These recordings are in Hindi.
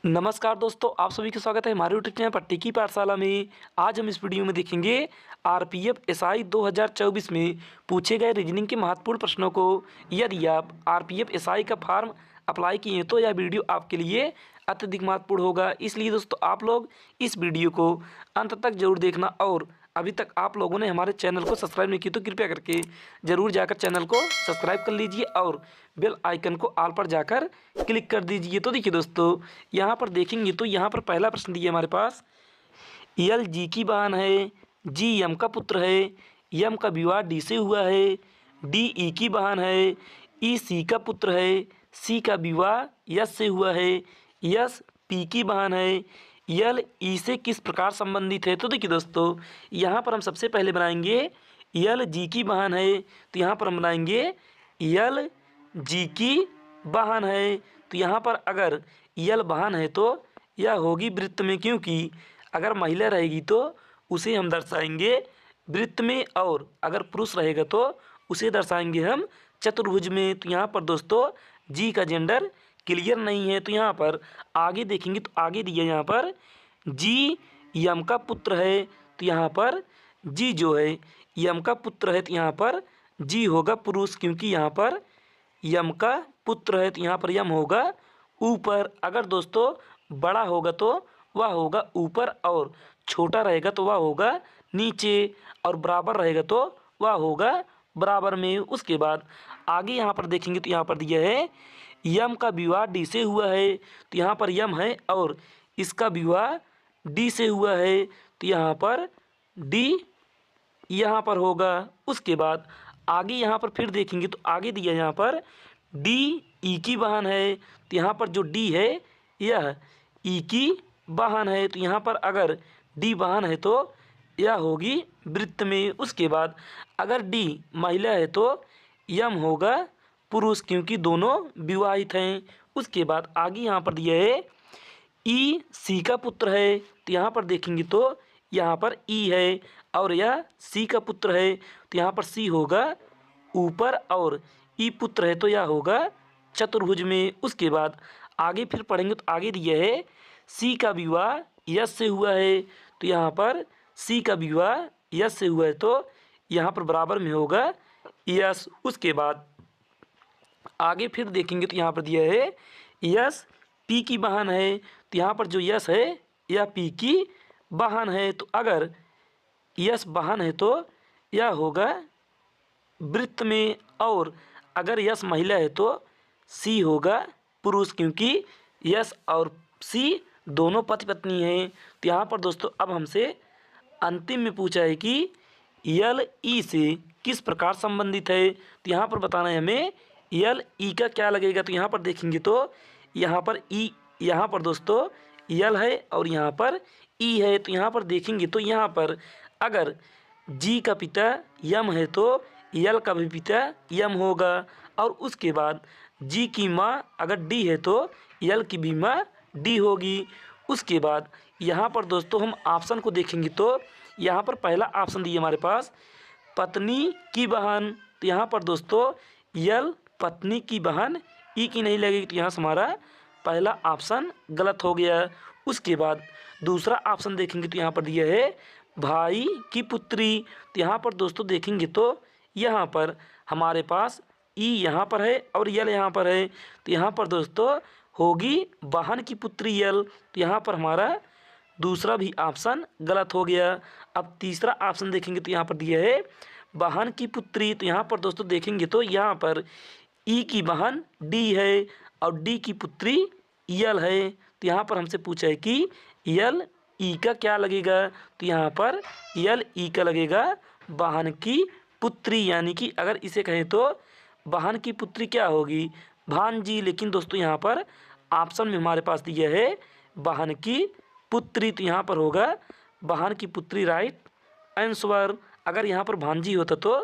नमस्कार दोस्तों, आप सभी का स्वागत है हमारे यूट्यूब चैनल पट्टी की पाठशाला में। आज हम इस वीडियो में देखेंगे आरपीएफ एसआई 2024 में पूछे गए रीजनिंग के महत्वपूर्ण प्रश्नों को। यदि आप आरपीएफ एसआई का फॉर्म अप्लाई किए हैं तो यह वीडियो आपके लिए अत्यधिक महत्वपूर्ण होगा। इसलिए दोस्तों आप लोग इस वीडियो को अंत तक जरूर देखना, और अभी तक आप लोगों ने हमारे चैनल को सब्सक्राइब नहीं किया तो कृपया करके ज़रूर जाकर चैनल को सब्सक्राइब कर लीजिए और बेल आइकन को ऑल पर जाकर क्लिक कर दीजिए। तो देखिए दोस्तों, यहाँ पर देखेंगे तो यहाँ पर पहला प्रश्न दिया हमारे पास, यल जी की बहन है, जी यम का पुत्र है, यम का विवाह डी से हुआ है, डी ई की बहन है, ई सी का पुत्र है, सी का विवाह यस से हुआ है, यस पी की बहन है, यल ई से किस प्रकार संबंधित है। तो देखिए दोस्तों, यहाँ पर हम सबसे पहले बनाएंगे यल जी की बहन है, तो यहाँ पर हम बनाएंगे यल जी की बहन है। तो यहाँ पर अगर यल बहन है तो यह होगी वृत्त में, क्योंकि अगर महिला रहेगी तो उसे हम दर्शाएंगे वृत्त में, और अगर पुरुष रहेगा तो उसे दर्शाएंगे हम चतुर्भुज में। तो यहाँ पर दोस्तों जी का जेंडर क्लियर नहीं है। तो यहाँ पर आगे देखेंगे तो आगे दिया यहाँ पर जी यम का पुत्र है, तो यहाँ पर जी जो है यम का पुत्र है, तो यहाँ पर जी होगा पुरुष, क्योंकि यहाँ पर यम का पुत्र है, तो यहाँ पर यम होगा ऊपर। अगर दोस्तों बड़ा होगा तो वह होगा ऊपर, और छोटा रहेगा तो वह होगा नीचे, और बराबर रहेगा तो वह होगा बराबर में। उसके बाद आगे यहाँ पर देखेंगे तो यहाँ पर दिया है यम का विवाह डी से हुआ है, तो यहाँ पर यम है और इसका विवाह डी से हुआ है, तो यहाँ पर डी यहाँ पर होगा। उसके बाद आगे यहाँ पर फिर देखेंगे तो आगे दिया यहाँ पर डी ई की बहन है, तो यहाँ पर जो डी है यह ई की बहन है, तो यहाँ पर अगर डी बहन है तो यह होगी वृत्त में। उसके बाद अगर डी महिला है तो यम होगा पुरुष, क्योंकि दोनों विवाहित हैं। उसके बाद आगे यहाँ पर दिया है ई सी का पुत्र है, तो यहाँ पर देखेंगे तो यहाँ पर ई है और यह सी का पुत्र है, तो यहाँ पर सी होगा ऊपर, और ई पुत्र है तो यह होगा चतुर्भुज में। उसके बाद आगे फिर पढ़ेंगे तो आगे दिया है सी का विवाह यस से हुआ है, तो यहाँ पर सी का विवाह यस से हुआ है तो यहाँ पर बराबर में होगा यस। उसके बाद आगे फिर देखेंगे तो यहाँ पर दिया है यस पी की बहन है, तो यहाँ पर जो यस है यह पी की बहन है, तो अगर यस बहन है तो यह होगा वृत्त में, और अगर यस महिला है तो सी होगा पुरुष, क्योंकि यस और सी दोनों पति पत्नी हैं। तो यहाँ पर दोस्तों अब हमसे अंतिम में पूछा है कि यल ई से किस प्रकार संबंधित है, तो यहाँ पर बताना है हमें यल ई का क्या लगेगा। तो यहाँ पर देखेंगे तो यहाँ पर ई, यहाँ पर दोस्तों यल है और यहाँ पर ई है, तो यहाँ पर देखेंगे तो यहाँ पर अगर जी का पिता यम है तो यल का भी पिता यम होगा, और उसके बाद जी की माँ अगर डी है तो यल की भी माँ डी होगी। उसके बाद यहाँ पर दोस्तों हम ऑप्शन को देखेंगे तो यहाँ पर पहला ऑप्शन दिया हमारे पास पत्नी की बहन, तो यहाँ पर दोस्तों यल पत्नी की बहन ई की नहीं लगेगी, तो यहाँ से हमारा पहला ऑप्शन गलत हो गया। उसके बाद दूसरा ऑप्शन देखेंगे तो यहाँ पर दिया है भाई की पुत्री, तो यहाँ पर दोस्तों देखेंगे तो यहाँ पर हमारे पास ई यहाँ पर है और यल यहाँ पर है, तो यहाँ पर दोस्तों होगी बहन की पुत्री यल, तो यहाँ पर हमारा दूसरा भी ऑप्शन गलत हो गया। अब तीसरा ऑप्शन देखेंगे तो यहाँ पर दिया है बहन की पुत्री, तो यहाँ पर दोस्तों देखेंगे तो यहाँ पर ई की बहन डी है और डी की पुत्री यल है, तो यहाँ पर हमसे पूछा है कि यल ई का क्या लगेगा, तो यहाँ पर यल ई का लगेगा बहन की पुत्री, यानी कि अगर इसे कहें तो बहन की पुत्री क्या होगी भांजी। लेकिन दोस्तों यहाँ पर ऑप्शन में हमारे पास दिया है बहन की पुत्री, तो यहाँ पर होगा बहन की पुत्री राइट आंसर। अगर यहाँ पर भांजी होता तो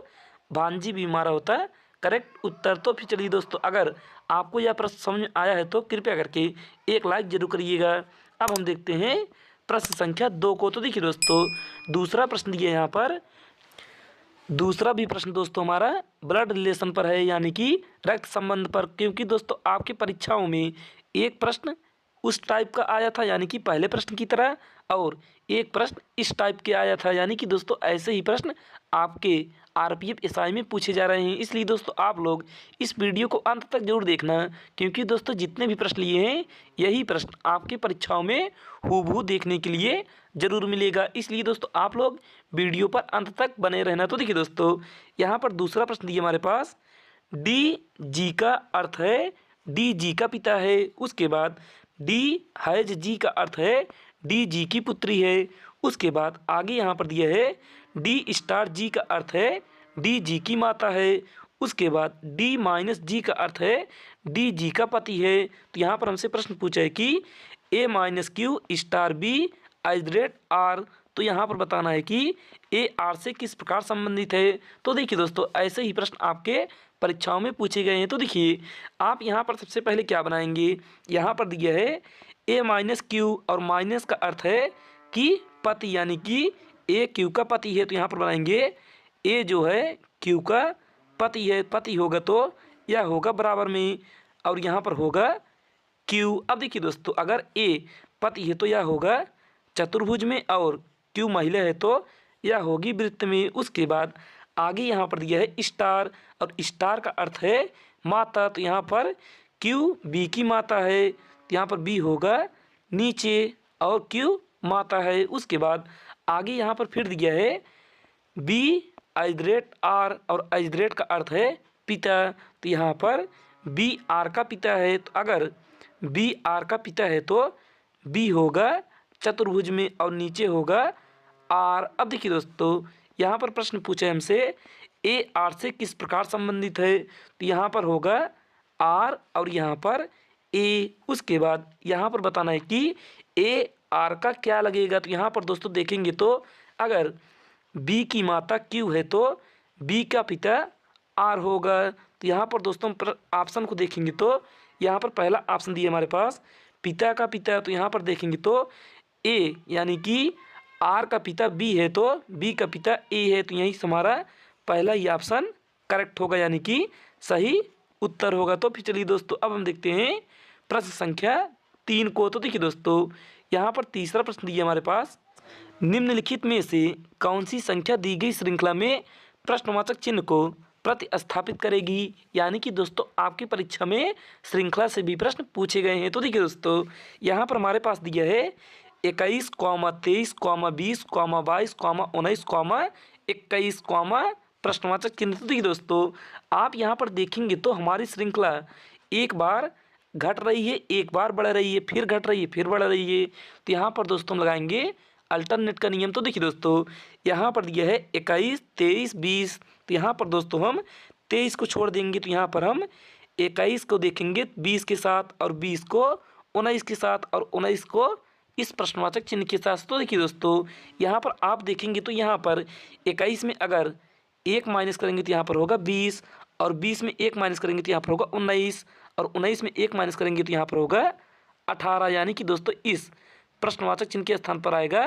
भांजी भी हमारा होता करेक्ट उत्तर। तो फिर चलिए दोस्तों, अगर आपको यह प्रश्न समझ में आया है तो कृपया करके एक लाइक जरूर करिएगा। अब हम देखते हैं प्रश्न संख्या 2 को। तो देखिए दोस्तों, दूसरा प्रश्न दिया यहाँ पर, दूसरा भी प्रश्न दोस्तों हमारा ब्लड रिलेशन पर है, यानी कि रक्त संबंध पर, क्योंकि दोस्तों आपकी परीक्षाओं में एक प्रश्न उस टाइप का आया था यानी कि पहले प्रश्न की तरह, और एक प्रश्न इस टाइप के आया था, यानी कि दोस्तों ऐसे ही प्रश्न आपके आरपीएफ एसआई में पूछे जा रहे हैं। इसलिए दोस्तों आप लोग इस वीडियो को अंत तक जरूर देखना, क्योंकि दोस्तों जितने भी प्रश्न लिए हैं यही प्रश्न आपके परीक्षाओं में हूबहू देखने के लिए जरूर मिलेगा। इसलिए दोस्तों आप लोग वीडियो पर अंत तक बने रहना। तो देखिए दोस्तों, यहाँ पर दूसरा प्रश्न दिया हमारे पास, डी जी का अर्थ है डी जी का पिता है। उसके बाद डी हैज जी का अर्थ है डी जी की पुत्री है। उसके बाद आगे यहाँ पर दिया है डी स्टार जी का अर्थ है डी जी की माता है। उसके बाद डी माइनस जी का अर्थ है डी जी का पति है। तो यहाँ पर हमसे प्रश्न पूछा है कि A minus Q star B as rate R. तो यहाँ पर बताना है कि ए आर से किस प्रकार संबंधित है। तो देखिए दोस्तों ऐसे ही प्रश्न आपके परीक्षाओं में पूछे गए हैं। तो देखिए आप यहाँ पर सबसे पहले क्या बनाएंगे, यहाँ पर दिया है ए माइनस क्यू और माइनस का अर्थ है कि पति, यानी कि ए क्यू का पति है। तो यहाँ पर बनाएंगे ए जो है क्यू का पति है, पति होगा तो यह होगा बराबर में, और यहाँ पर होगा क्यू। अब देखिए दोस्तों अगर ए पति है तो यह होगा चतुर्भुज में, और क्यू महिला है तो यह होगी वृत्त में। उसके बाद आगे यहाँ पर दिया है स्टार, और स्टार का अर्थ है माता। तो यहाँ पर क्यू बी की माता है, तो यहाँ पर बी होगा नीचे और क्यू माता है। उसके बाद आगे यहाँ पर फिर दिया है बी आइजरेट आर, और आइजरेट का अर्थ है पिता। तो यहाँ पर बी आर का पिता है, तो अगर बी आर का पिता है तो बी होगा चतुर्भुज में और नीचे होगा आर। अब देखिए दोस्तों यहाँ पर प्रश्न पूछा है हमसे ए आर से किस प्रकार संबंधित है। तो यहाँ पर होगा आर और यहाँ पर ए। उसके बाद यहाँ पर बताना है कि ए आर का क्या लगेगा। तो यहाँ पर दोस्तों देखेंगे तो अगर बी की माता क्यू है तो बी का पिता आर होगा। तो यहाँ पर दोस्तों ऑप्शन को देखेंगे तो यहाँ पर पहला ऑप्शन दिया हमारे पास पिता का पिता। तो यहाँ पर देखेंगे तो ए यानी कि आर का पिता बी है तो बी का पिता ए है। तो यही हमारा पहला ही ऑप्शन करेक्ट होगा, यानी कि सही उत्तर होगा। तो फिर चलिए दोस्तों अब हम देखते हैं प्रश्न संख्या 3 को। तो देखिए दोस्तों यहाँ पर तीसरा प्रश्न दिया हमारे पास, निम्नलिखित में से कौन सी संख्या दी गई श्रृंखला में प्रश्नवाचक चिन्ह को प्रतिस्थापित करेगी। यानी कि दोस्तों आपकी परीक्षा में श्रृंखला से भी प्रश्न पूछे गए हैं। तो देखिए दोस्तों यहाँ पर हमारे पास दिया है 21, 23, 20, 22, 19, 21, प्रश्नवाचक चिन्ह। तो देखिए दोस्तों आप यहाँ पर देखेंगे तो हमारी श्रृंखला एक बार घट रही है, एक बार बढ़ रही है, फिर घट रही है, फिर बढ़ रही है। तो यहाँ पर दोस्तों हम लगाएंगे अल्टरनेट का नियम। तो देखिए दोस्तों यहाँ पर दिया है 21, 23, 20। तो यहाँ पर दोस्तों हम 23 को छोड़ देंगे, तो यहाँ पर हम 21 को देखेंगे 20 के साथ, और 20 को 19 के साथ, और 19 को इस प्रश्नवाचक चिन्ह के साथ। तो देखिए दोस्तों यहाँ पर आप देखेंगे तो यहाँ पर 21 में अगर 1 माइनस करेंगे तो यहाँ पर होगा 20, और 20 में 1 माइनस करेंगे तो यहाँ पर होगा 19, और 19 में 1 माइनस करेंगे तो यहाँ पर होगा 18। यानी कि दोस्तों इस प्रश्नवाचक चिन्ह के स्थान पर आएगा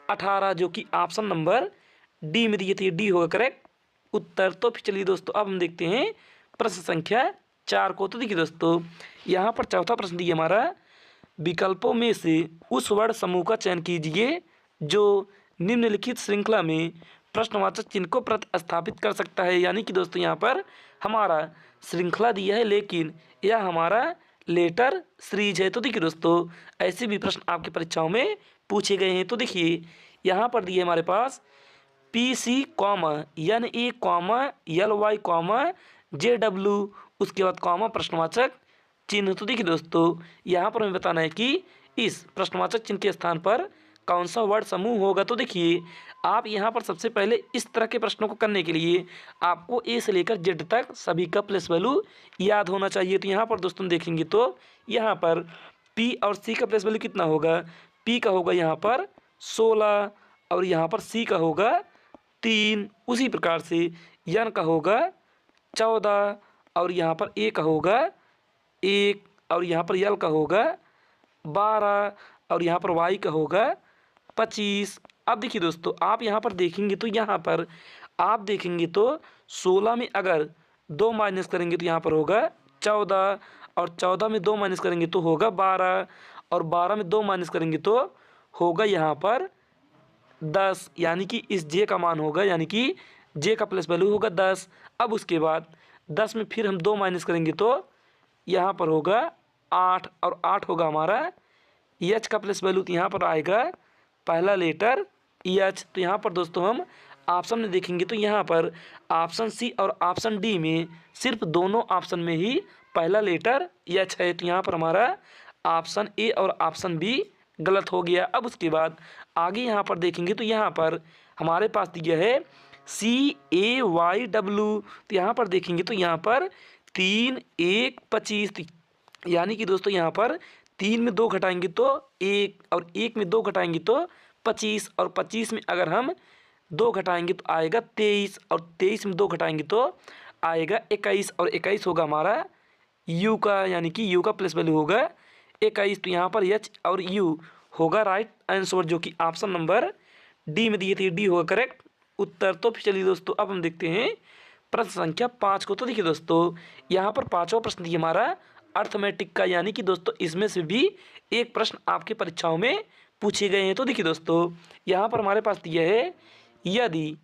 18, जो कि ऑप्शन नंबर डी में दिए थे। डी होगा करेक्ट उत्तर। तो फिर चलिए दोस्तों अब हम देखते हैं प्रश्न संख्या 4 को। तो देखिए दोस्तों यहाँ पर चौथा प्रश्न दिया हमारा, विकल्पों में से उस वर्ण समूह का चयन कीजिए जो निम्नलिखित श्रृंखला में प्रश्नवाचक चिन्ह को प्रतिस्थापित कर सकता है। यानी कि दोस्तों यहाँ पर हमारा श्रृंखला दिया है लेकिन यह हमारा लेटर सीरीज है। तो देखिए दोस्तों ऐसे भी प्रश्न आपकी परीक्षाओं में पूछे गए हैं। तो देखिए यहाँ पर दिए हमारे पास PC, NA, LY, JW, उसके बाद कॉमा प्रश्नवाचक चिन्ह। तो देखिए दोस्तों यहाँ पर हमें बताना है कि इस प्रश्नवाचक चिन्ह के स्थान पर कौन सा वर्ड समूह होगा। तो देखिए आप यहाँ पर सबसे पहले इस तरह के प्रश्नों को करने के लिए आपको ए से लेकर जेड तक सभी का प्लेस वैल्यू याद होना चाहिए। तो यहाँ पर दोस्तों देखेंगे तो यहाँ पर पी और सी का प्लेस वैल्यू कितना होगा। पी का होगा यहाँ पर 16, और यहाँ पर सी का होगा 3। उसी प्रकार से एन का होगा 14, और यहाँ पर ए का होगा 1, और यहाँ पर यल का होगा 12, और यहाँ पर वाई का होगा 25। अब देखिए दोस्तों आप यहाँ पर देखेंगे तो यहाँ पर आप देखेंगे तो 16 में अगर 2 माइनस करेंगे तो यहाँ पर होगा 14, और 14 में 2 माइनस करेंगे तो होगा 12, और 12 में 2 माइनस करेंगे तो होगा यहाँ पर 10, यानी कि इस जे का मान होगा, यानी कि जे का प्लस वैल्यू होगा 10। अब उसके बाद 10 में फिर हम 2 माइनस करेंगे तो यहाँ पर होगा 8, और 8 होगा हमारा एच का प्लस वैल्यू, तो यहाँ पर आएगा पहला लेटर एच। तो यहाँ पर दोस्तों हम ऑप्शन में देखेंगे तो यहाँ पर ऑप्शन सी और ऑप्शन डी में सिर्फ दोनों ऑप्शन में ही पहला लेटर एच है। तो यहाँ पर हमारा ऑप्शन ए और ऑप्शन बी गलत हो गया। अब उसके बाद आगे यहाँ पर देखेंगे तो यहाँ पर हमारे पास दिया है CAYW। तो यहाँ पर देखेंगे तो यहाँ पर 3 1 25, यानी कि दोस्तों यहाँ पर 3 में 2 घटाएंगे तो 1, और 1 में 2 घटाएंगे तो 25, और 25 में अगर हम 2 घटाएंगे तो आएगा 23, और 23 में 2 घटाएंगे तो आएगा 21, और 21 होगा हमारा यू का, यानी कि यू का प्लस वैल्यू होगा 21। तो यहाँ पर एच और यू होगा राइट आंसर, जो कि ऑप्शन नंबर डी में दिए थे, डी होगा करेक्ट उत्तर। तो फिर चलिए दोस्तों अब हम देखते हैं प्रश्न संख्या 5 को। तो देखिए दोस्तों यहाँ पर 5वां प्रश्न दिया हमारा अर्थमेटिक का, यानी कि दोस्तों इसमें से भी एक प्रश्न आपके परीक्षाओं में पूछे गए हैं। तो देखिए दोस्तों यहाँ पर हमारे पास दिया है यदि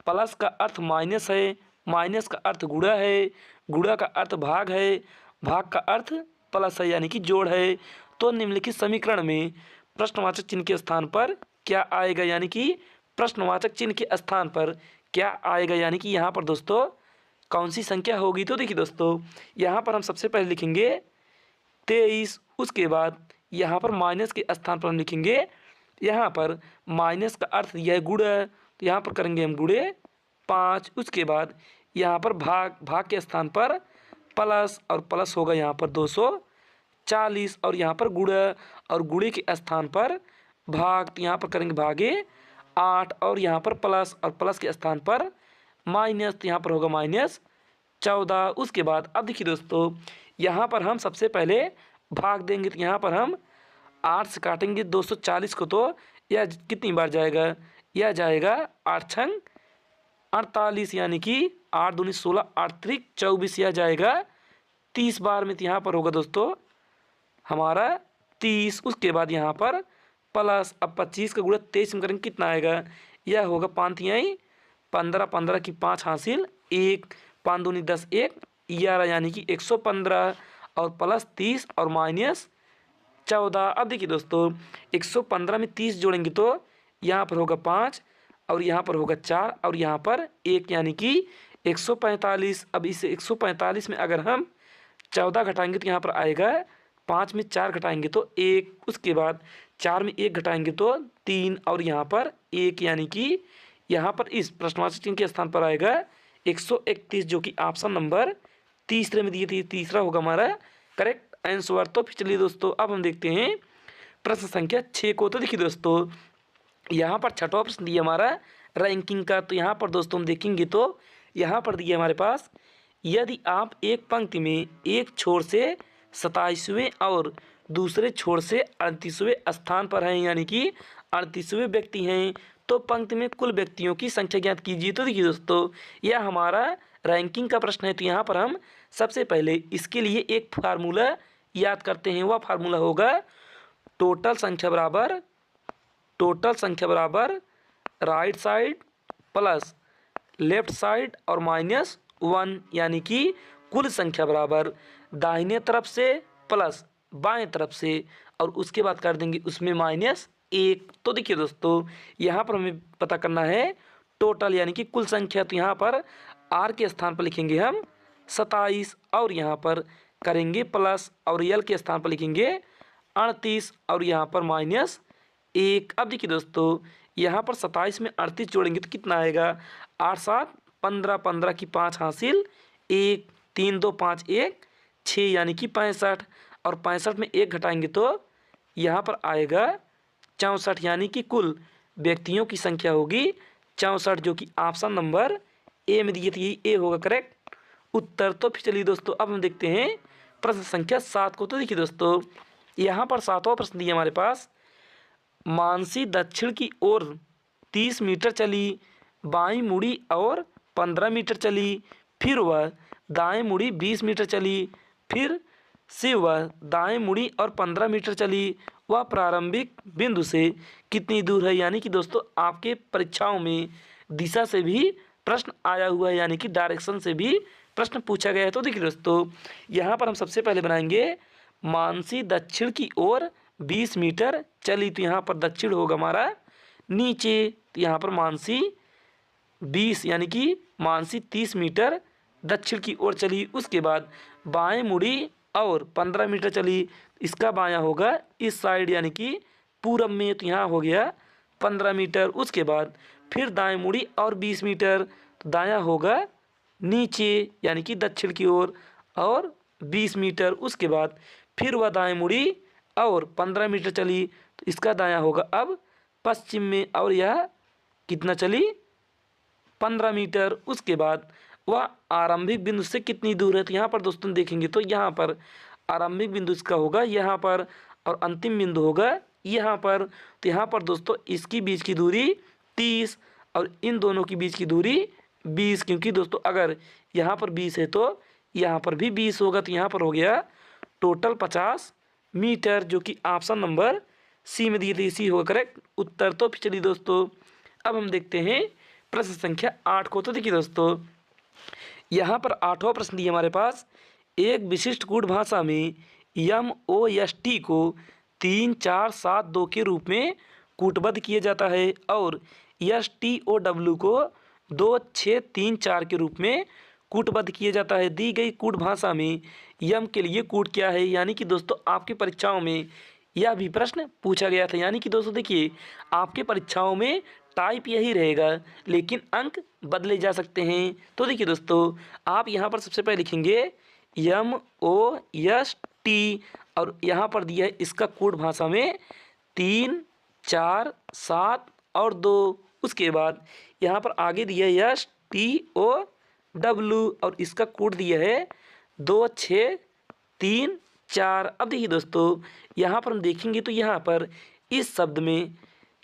प्लस का अर्थ माइनस है, माइनस का अर्थ गुणा है, गुणा का अर्थ भाग है, भाग का अर्थ प्लस है यानी कि जोड़ है, तो निम्नलिखित समीकरण में प्रश्नवाचक चिन्ह के स्थान पर क्या आएगा, यानी कि प्रश्नवाचक चिन्ह के स्थान पर क्या आएगा, यानी कि यहाँ पर दोस्तों कौन सी संख्या होगी। तो देखिए दोस्तों यहाँ पर हम सबसे पहले लिखेंगे 23, उसके बाद यहाँ पर माइनस के स्थान पर हम लिखेंगे, यहाँ पर माइनस का अर्थ यह है गुणा, तो यहाँ पर करेंगे हम गुणे 5, उसके बाद यहाँ पर भाग, भाग के स्थान पर प्लस, और प्लस होगा यहाँ पर 240, और यहाँ पर गुणा, और गुणे के स्थान पर भाग, तो यहाँ पर करेंगे भागे 8, और यहाँ पर प्लस, और प्लस के स्थान पर माइनस, तो यहाँ पर होगा -14। उसके बाद अब देखिए दोस्तों यहाँ पर हम सबसे पहले भाग देंगे, तो यहाँ पर हम 8 से काटेंगे 240 को, तो यह कितनी बार जाएगा, यह जाएगा 8 छंग 48, यानी कि 8 दूनी 16, 8 त्रिक 24, यह जाएगा 30 बार में। तो यहाँ पर होगा दोस्तों हमारा 30। उसके बाद यहाँ पर प्लस, अब 25 का गुणा 23 में करेंगे कितना आएगा, यह होगा 5 तिहाई 15, 15 की 5 हासिल 1, 5 दूनी 10, 1 11, यानी कि 115, और प्लस 30 और माइनस 14। अब देखिए दोस्तों 115 में 30 जोड़ेंगे तो यहाँ पर होगा 5, और यहाँ पर होगा 4, और यहाँ पर 1, यानी कि 145। अब इस 145 में अगर हम 14 घटाएंगे तो यहाँ पर आएगा 5 में 4 घटाएंगे तो 1, उसके बाद 4 में 1 घटाएंगे तो 3, और यहाँ पर 1, यानी कि यहाँ पर इस प्रश्नवाचक चिन्ह के स्थान पर आएगा 131, जो कि ऑप्शन नंबर तीसरे में दिए थे, तीसरा होगा हमारा करेक्ट आंसर। तो फिर चलिए दोस्तों अब हम देखते हैं प्रश्न संख्या 6 को। तो देखिए दोस्तों यहाँ पर 6वां प्रश्न दिया हमारा रैंकिंग का। तो यहाँ पर दोस्तों हम देखेंगे तो यहाँ पर दिया हमारे पास यदि आप एक पंक्ति में एक छोर से 27वें और दूसरे छोर से 38वें स्थान पर हैं, यानी कि 38वें व्यक्ति हैं, तो पंक्ति में कुल व्यक्तियों की संख्या ज्ञात कीजिए। तो देखिए दोस्तों यह हमारा रैंकिंग का प्रश्न है। तो यहाँ पर हम सबसे पहले इसके लिए एक फार्मूला याद करते हैं। वह फार्मूला होगा टोटल संख्या बराबर right side plus left side और -1, यानी कि कुल संख्या बराबर दाहिने तरफ से प्लस बाएं तरफ से, और उसके बाद कर देंगे उसमें -1। तो देखिए दोस्तों यहाँ पर हमें पता करना है टोटल यानी कि कुल संख्या। तो यहाँ पर आर के स्थान पर लिखेंगे हम 27, और यहाँ पर करेंगे प्लस, और यल के स्थान पर लिखेंगे 38, और यहाँ पर -1। अब देखिए दोस्तों यहाँ पर 27 में 38 जोड़ेंगे तो कितना आएगा, 8 7 15, 15 की 5 हासिल 1, 3 2 5 1 6, यानी कि 65, और 65 में 1 घटाएंगे तो यहाँ पर आएगा 64, यानी कि कुल व्यक्तियों की संख्या होगी 64, जो कि ऑप्शन नंबर ए में दिए थे, ए होगा करेक्ट उत्तर। तो फिर चलिए दोस्तों अब हम देखते हैं प्रश्न संख्या 7 को। तो देखिए दोस्तों यहाँ पर 7वां प्रश्न दिया हमारे पास, मानसी दक्षिण की ओर 30 मीटर चली, बाईं मुड़ी और 15 मीटर चली, फिर वह दाएं मुड़ी 20 मीटर चली, फिर से वह दाएं मुड़ी और 15 मीटर चली, वह प्रारंभिक बिंदु से कितनी दूर है। यानी कि दोस्तों आपके परीक्षाओं में दिशा से भी प्रश्न आया हुआ है, यानी कि डायरेक्शन से भी प्रश्न पूछा गया है। तो देखिए दोस्तों यहाँ पर हम सबसे पहले बनाएंगे मानसी दक्षिण की ओर 20 मीटर चली, तो यहाँ पर दक्षिण होगा हमारा नीचे, तो यहाँ पर मानसी 20 यानी कि मानसी 30 मीटर दक्षिण की ओर चली। उसके बाद बाएं मुड़ी और 15 मीटर चली, इसका बायां होगा इस साइड यानी कि पूरब में, तो यहाँ हो गया 15 मीटर। उसके बाद फिर दाएं मुड़ी और 20 मीटर, तो दायां होगा नीचे यानी कि दक्षिण की ओर और 20 मीटर। उसके बाद फिर वह दाएं मुड़ी और 15 मीटर चली, तो इसका दायां होगा अब पश्चिम में, और यह कितना चली 15 मीटर। उसके बाद वह आरंभिक बिंदु से कितनी दूर है, तो यहाँ पर दोस्तों देखेंगे तो यहाँ पर आरंभिक बिंदु इसका होगा यहाँ पर और अंतिम बिंदु होगा यहाँ पर। तो यहाँ पर दोस्तों इसकी बीच की दूरी 30 और इन दोनों की बीच की दूरी 20, क्योंकि दोस्तों अगर यहाँ पर 20 है तो यहाँ पर भी 20 होगा, तो यहाँ पर हो गया टोटल 50 मीटर, जो कि ऑप्शन नंबर सी में दिए थे, इसी होगा करेक्ट उत्तर। तो चलिए दोस्तों अब हम देखते हैं प्रश्न संख्या 8 को। तो देखिए दोस्तों यहाँ पर 8वां प्रश्न दिया हमारे पास, एक विशिष्ट कूट भाषा में MOST को 3 4 7 2 के रूप में कूटबद्ध किया जाता है और STOW को 2 6 3 4 के रूप में कूटबद्ध किया जाता है। दी गई कूट भाषा में यम के लिए कूट क्या है। यानी कि दोस्तों आपकी परीक्षाओं में यह भी प्रश्न पूछा गया था। यानी कि दोस्तों देखिए आपके परीक्षाओं में टाइप यही रहेगा, लेकिन अंक बदले जा सकते हैं। तो देखिए दोस्तों आप यहाँ पर सबसे पहले लिखेंगे MOST और यहाँ पर दिया है इसका कोड भाषा में 3 4 7 और 2। उसके बाद यहाँ पर आगे दिया है STOW और इसका कोड दिया है 2 6 3 4। अब देखिए दोस्तों यहाँ पर हम देखेंगे तो यहाँ पर इस शब्द में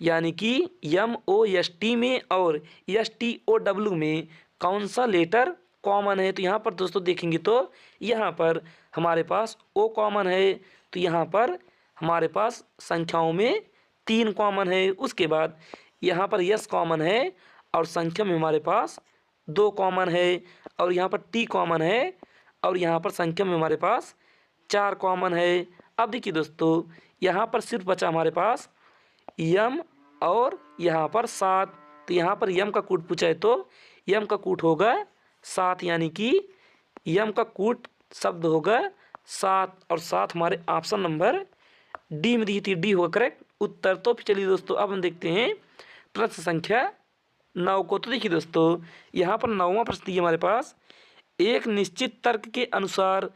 यानी कि MOST में और STOW में कौन सा लेटर कॉमन है। तो यहाँ पर दोस्तों देखेंगे तो यहाँ पर हमारे पास O कॉमन है, तो यहाँ पर हमारे पास संख्याओं में 3 कॉमन है। उसके बाद यहाँ पर S कॉमन है और संख्या में हमारे पास 2 कॉमन है, और यहाँ पर T कॉमन है और यहाँ पर संख्या में हमारे पास 4 कॉमन है। अब देखिए दोस्तों यहाँ पर सिर्फ बचा हमारे पास यम और यहाँ पर 7। तो यहाँ पर यम का कूट पूछा है तो यम का कूट होगा 7, यानी कि यम का कूट शब्द होगा 7 और 7 हमारे ऑप्शन नंबर डी में दी थी, डी होगा करेक्ट उत्तर। तो चलिए दोस्तों अब हम देखते हैं प्रश्न संख्या 9 को। तो देखिए दोस्तों यहाँ पर 9वां प्रश्न दिया हमारे पास, एक निश्चित तर्क के अनुसार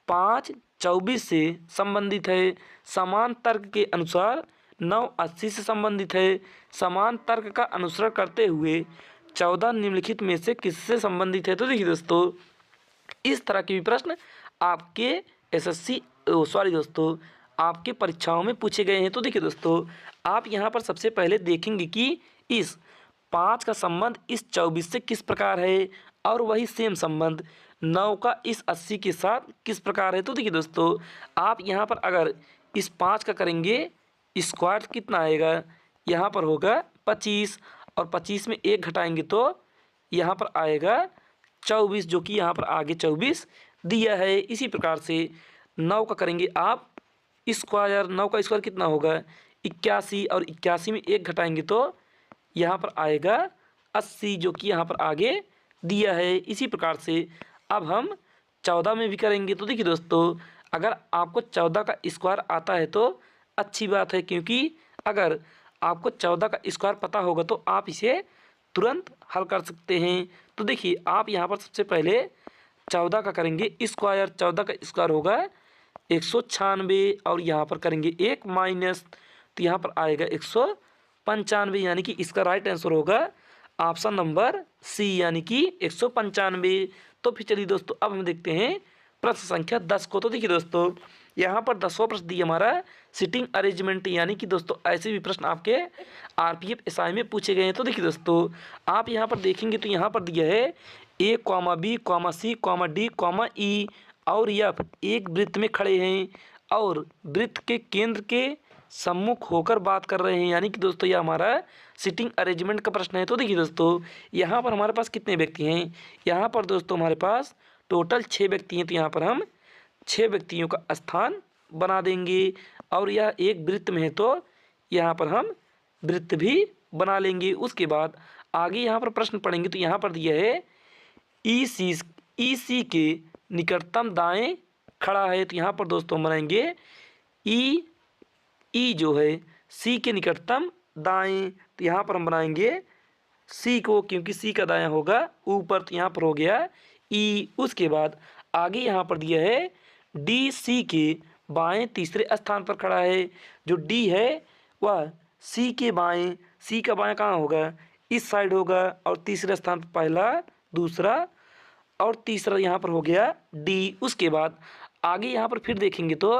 5 24 से संबंधित है, समान तर्क के अनुसार 9 80 से संबंधित है। समान तर्क का अनुसरण करते हुए 14 निम्नलिखित में से किससे संबंधित है। तो देखिए दोस्तों इस तरह के भी प्रश्न आपके दोस्तों आपके परीक्षाओं में पूछे गए हैं। तो देखिए दोस्तों आप यहाँ पर सबसे पहले देखेंगे कि इस 5 का संबंध इस 24 से किस प्रकार है और वही सेम संबंध 9 का इस 80 के साथ किस प्रकार है। तो देखिए दोस्तों आप यहाँ पर अगर इस 5 का करेंगे स्क्वायर कितना आएगा, यहाँ पर होगा 25 और 25 में 1 घटाएंगे तो यहाँ पर आएगा 24, जो कि यहाँ पर आगे 24 दिया है। इसी प्रकार से 9 का करेंगे आप स्क्वायर, 9 का स्क्वायर कितना होगा 81 और 81 में 1 घटाएंगे तो यहाँ पर आएगा 80, जो कि यहाँ पर आगे दिया है। इसी प्रकार से अब हम 14 में भी करेंगे। तो देखिए दोस्तों अगर आपको 14 का स्क्वायर आता है तो अच्छी बात है, क्योंकि अगर आपको 14 का स्क्वायर पता होगा तो आप इसे तुरंत हल कर सकते हैं। तो देखिए आप यहाँ पर सबसे पहले 14 का करेंगे स्क्वायर, 14 का स्क्वायर होगा 196 और यहाँ पर करेंगे 1 माइनस, तो यहाँ पर आएगा 195, यानी कि इसका राइट आंसर होगा ऑप्शन नंबर सी, यानी कि 195। तो फिर चलिए दोस्तों अब हम देखते हैं प्रश्न संख्या 10 को। तो देखिए दोस्तों यहाँ पर 10वां प्रश्न दिया हमारा सिटिंग अरेंजमेंट, यानी कि दोस्तों ऐसे भी प्रश्न आपके आरपीएफ एसआई में पूछे गए हैं। तो देखिए दोस्तों आप यहाँ पर देखेंगे तो यहाँ पर दिया है A, B, C, D, E और F एक वृत्त में खड़े हैं और वृत्त के केंद्र के सम्मुख होकर बात कर रहे हैं, यानी कि दोस्तों यह हमारा सिटिंग अरेंजमेंट का प्रश्न है। तो देखिए दोस्तों, यहाँ पर हमारे पास कितने व्यक्ति हैं, यहाँ पर दोस्तों हमारे पास टोटल 6 व्यक्ति हैं। तो यहाँ पर हम 6 व्यक्तियों का स्थान बना देंगे, और यह एक वृत्त में है तो यहाँ पर हम वृत्त भी बना लेंगे। उसके बाद आगे यहाँ पर प्रश्न पढ़ेंगे, तो यहाँ पर दिया है ई सी के निकटतम दाएं खड़ा है। तो यहाँ पर दोस्तों बनाएंगे ई जो है सी के निकटतम दाएं। तो यहाँ पर हम बनाएंगे सी को, क्योंकि सी का दायां होगा ऊपर, तो यहाँ पर हो गया ई। उसके बाद आगे यहाँ पर दिया है डी सी के बाएं तीसरे स्थान पर खड़ा है। जो डी है वह सी के बाएं, सी का बाएं कहाँ होगा, इस साइड होगा, और तीसरे स्थान पर पहला, दूसरा और तीसरा यहाँ पर हो गया डी। उसके बाद आगे यहाँ पर फिर देखेंगे तो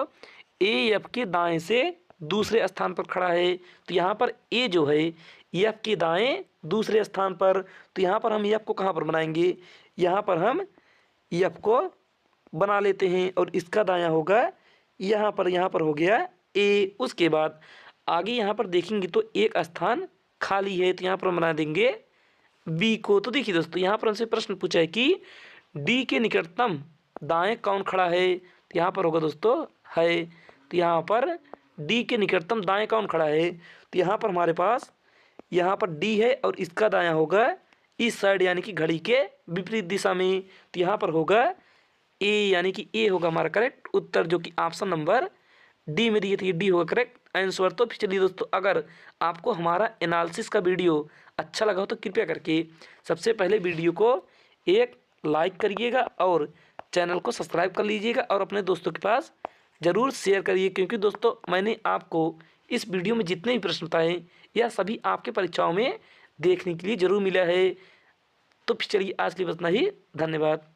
ए एफ के दाएं से दूसरे स्थान पर खड़ा है। तो यहाँ पर ए जो है एफ के दाएं दूसरे स्थान पर, तो यहाँ पर हम एफ को कहाँ पर बनाएंगे, यहाँ पर हम एफ को बना लेते हैं, और इसका दायां होगा यहाँ पर हो गया ए। उसके बाद आगे यहाँ पर देखेंगे तो एक स्थान खाली है, तो यहाँ पर हम बना देंगे बी को। तो देखिए दोस्तों, यहाँ पर हमसे प्रश्न पूछा है कि डी के निकटतम दाएं कौन खड़ा है। तो यहाँ पर होगा दोस्तों है, तो यहाँ पर डी के निकटतम दाएं कौन खड़ा है। तो यहाँ पर हमारे पास यहाँ पर डी है, और इसका दायां होगा इस साइड, यानी कि घड़ी के विपरीत दिशा में। तो यहाँ पर होगा ए, यानी कि ए होगा हमारा करेक्ट उत्तर, जो कि ऑप्शन नंबर डी में दिए थे, डी होगा करेक्ट आंसर। तो चलिए दोस्तों, अगर आपको हमारा एनालिसिस का वीडियो अच्छा लगा हो तो कृपया करके सबसे पहले वीडियो को एक लाइक करिएगा, और चैनल को सब्सक्राइब कर लीजिएगा, और अपने दोस्तों के पास ज़रूर शेयर करिए, क्योंकि दोस्तों मैंने आपको इस वीडियो में जितने भी प्रश्न बताए यह सभी आपके परीक्षाओं में देखने के लिए ज़रूर मिला है। तो चलिए आज के लिए बस इतना ही, धन्यवाद।